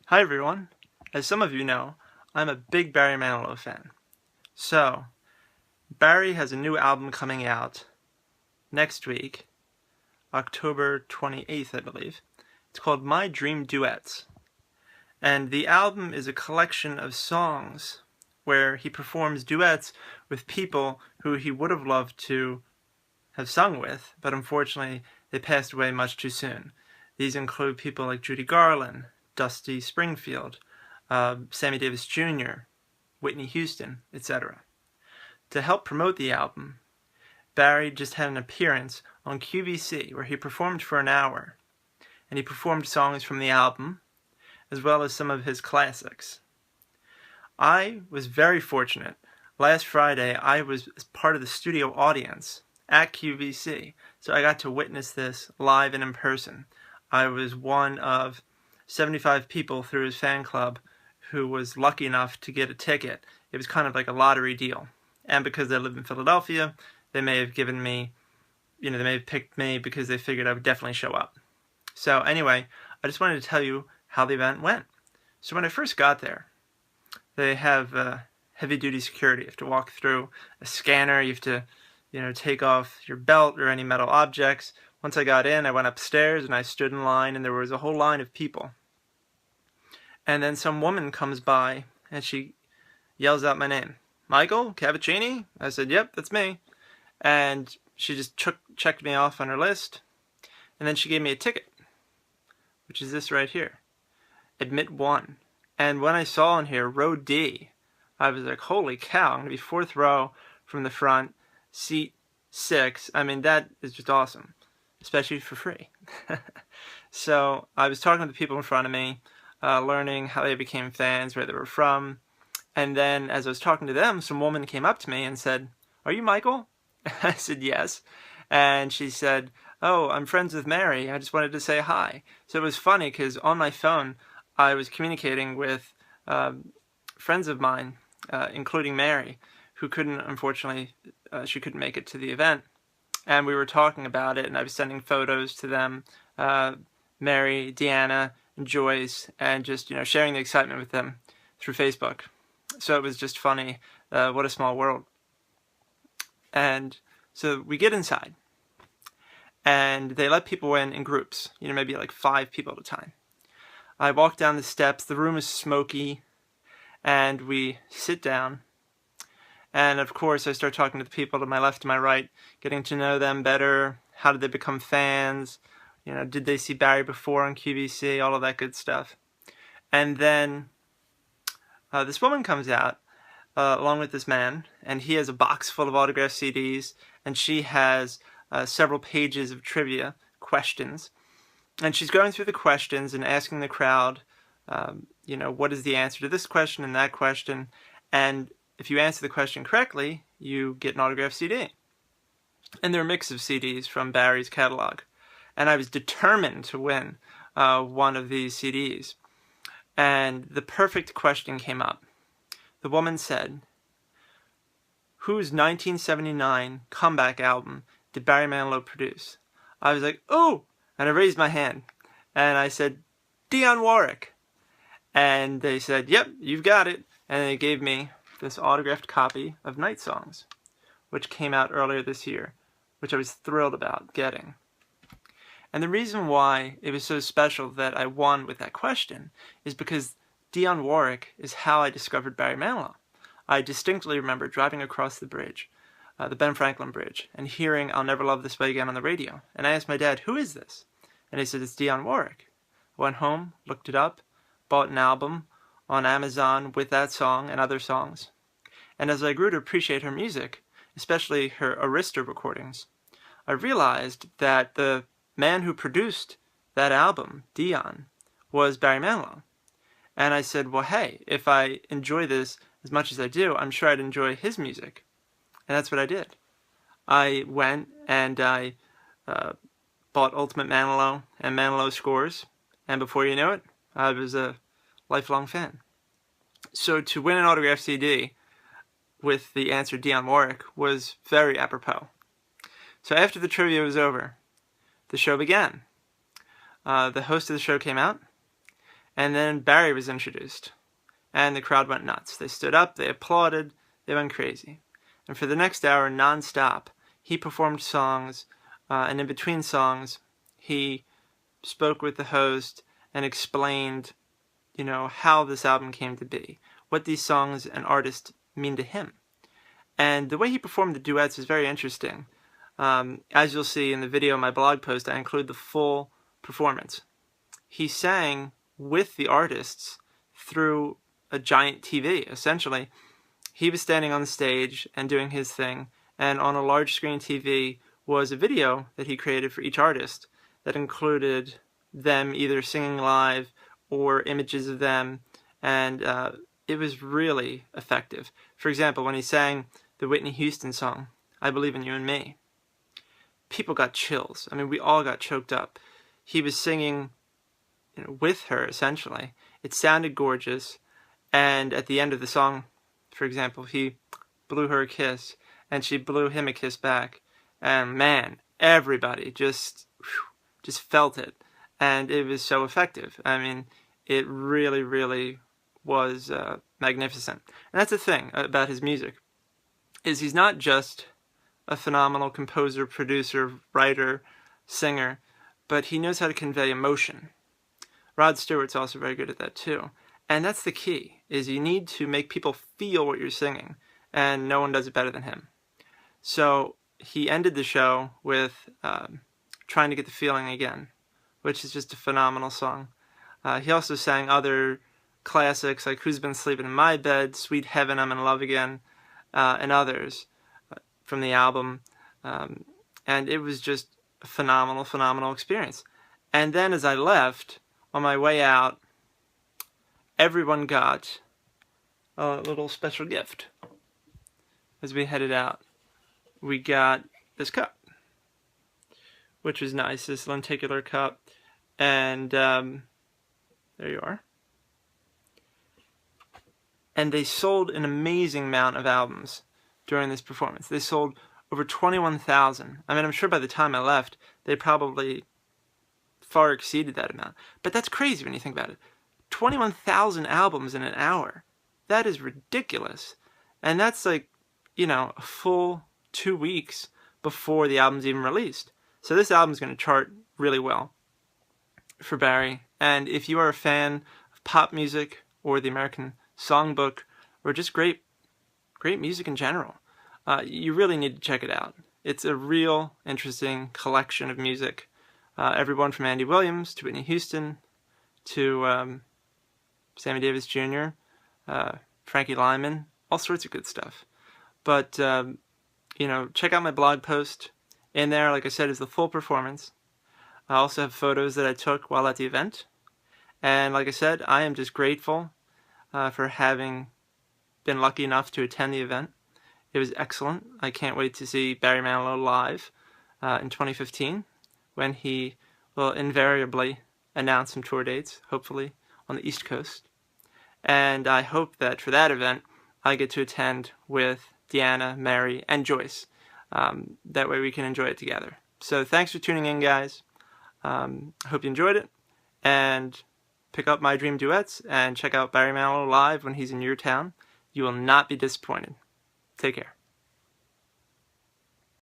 Hi everyone. As some of you know, I'm a big Barry Manilow fan. So, Barry has a new album coming out next week, October 28th, I believe. It's called My Dream Duets. And the album is a collection of songs where he performs duets with people who he would have loved to have sung with, but unfortunately they passed away much too soon. These include people like Judy Garland, Dusty Springfield, Sammy Davis Jr., Whitney Houston, etc. To help promote the album, Barry just had an appearance on QVC where he performed for an hour, and he performed songs from the album as well as some of his classics. I was very fortunate. Last Friday, I was part of the studio audience at QVC, so I got to witness this live and in person. I was one of 75 people through his fan club who was lucky enough to get a ticket. It was kind of like a lottery deal. And because I live in Philadelphia, they may have given me, they may have picked me because they figured I would definitely show up. So anyway, I just wanted to tell you how the event went. So when I first got there, they have heavy-duty security. You have to walk through a scanner. You have to, take off your belt or any metal objects. Once I got in, I went upstairs and I stood in line, and there was a whole line of people. And then some woman comes by and she yells out my name. Michael Cavacini? I said, yep, that's me. And she just checked me off on her list. And then she gave me a ticket, which is this right here. Admit 1. And when I saw in here, row D, I was like, holy cow, I'm going to be fourth row from the front, seat 6. I mean, that is just awesome, especially for free. So I was talking to the people in front of me, learning how they became fans, where they were from. And then as I was talking to them, some woman came up to me and said, are you Michael? I said, yes. And she said, oh, I'm friends with Mary. I just wanted to say hi. So it was funny because on my phone, I was communicating with friends of mine, including Mary, who couldn't, unfortunately, she couldn't make it to the event. And we were talking about it, and I was sending photos to them, Mary, Deanna, and Joyce, and just, sharing the excitement with them through Facebook. So it was just funny. What a small world. And so we get inside, and they let people in groups, maybe like 5 people at a time. I walk down the steps, the room is smoky, and we sit down. And of course, I start talking to the people to my left and my right, getting to know them better. How did they become fans? Did they see Barry before on QVC? All of that good stuff. And then this woman comes out along with this man, and he has a box full of autographed CDs, and she has several pages of trivia questions. And she's going through the questions and asking the crowd, what is the answer to this question and that question. And if you answer the question correctly, you get an autographed CD. And they're a mix of CDs from Barry's catalog. And I was determined to win one of these CDs. And the perfect question came up. The woman said, whose 1979 comeback album did Barry Manilow produce? I was like, oh! And I raised my hand, and I said, Dionne Warwick. And they said, yep, you've got it. And they gave me this autographed copy of Night Songs, which came out earlier this year, which I was thrilled about getting. And the reason why it was so special that I won with that question is because Dionne Warwick is how I discovered Barry Manilow. I distinctly remember driving across the bridge, the Ben Franklin Bridge, and hearing I'll Never Love This Way Again on the radio. And I asked my dad, who is this? And he said, it's Dionne Warwick. I went home, looked it up, bought an album on Amazon with that song and other songs. And as I grew to appreciate her music, especially her Arista recordings, I realized that the man who produced that album, Dionne, was Barry Manilow. And I said, well, hey, if I enjoy this as much as I do, I'm sure I'd enjoy his music. And that's what I did. I went and I bought Ultimate Manilow and Manilow Scores, and before you know it, I was a lifelong fan. So to win an autographed CD with the answer Dionne Warwick was very apropos. So after the trivia was over, the show began. The host of the show came out, And then Barry was introduced, and the crowd went nuts. They stood up, they applauded, they went crazy. And for the next hour, non-stop, he performed songs, and in between songs, he spoke with the host and explained, how this album came to be, what these songs and artists mean to him. And the way he performed the duets is very interesting. As you'll see in the video in my blog post, I include the full performance. He sang with the artists through a giant TV, essentially. He was standing on the stage and doing his thing, and on a large screen TV was a video that he created for each artist that included them either singing live or images of them, and it was really effective. For example, when he sang the Whitney Houston song, I Believe in You and Me, people got chills. I mean, we all got choked up. He was singing with her, essentially. It sounded gorgeous, and at the end of the song, for example, he blew her a kiss, and she blew him a kiss back, and man, everybody just felt it, and it was so effective. I mean, it really, really was magnificent. And that's the thing about his music, is he's not just a phenomenal composer, producer, writer, singer, but he knows how to convey emotion. Rod Stewart's also very good at that too. And that's the key, is you need to make people feel what you're singing, and no one does it better than him. So he ended the show with Trying to Get the Feeling Again, which is just a phenomenal song. He also sang other classics like Who's Been Sleeping in My Bed, Sweet Heaven, I'm in Love Again, and others from the album. And it was just a phenomenal, phenomenal experience. And then as I left, on my way out, everyone got a little special gift. As we headed out, we got this cup, which was nice, this lenticular cup. And there you are. And they sold an amazing amount of albums during this performance. They sold over 21,000. I mean, I'm sure by the time I left, they probably far exceeded that amount. But that's crazy when you think about it. 21,000 albums in an hour. That is ridiculous. And that's like, a full 2 weeks before the album's even released. So this album's going to chart really well for Barry. And if you are a fan of pop music or the American Songbook or just great music in general, you really need to check it out. It's a real interesting collection of music. Everyone from Andy Williams to Whitney Houston to Sammy Davis Jr., Frankie Lyman, all sorts of good stuff. But, check out my blog post. In there, like I said, is the full performance. I also have photos that I took while at the event. And like I said, I am just grateful for having been lucky enough to attend the event. It was excellent. I can't wait to see Barry Manilow live in 2015 when he will invariably announce some tour dates, hopefully on the East Coast. And I hope that for that event, I get to attend with Deanna, Mary, and Joyce. That way we can enjoy it together. So thanks for tuning in, guys. I hope you enjoyed it. And pick up My Dream Duets and check out Barry Manilow live when he's in your town. You will not be disappointed. Take care.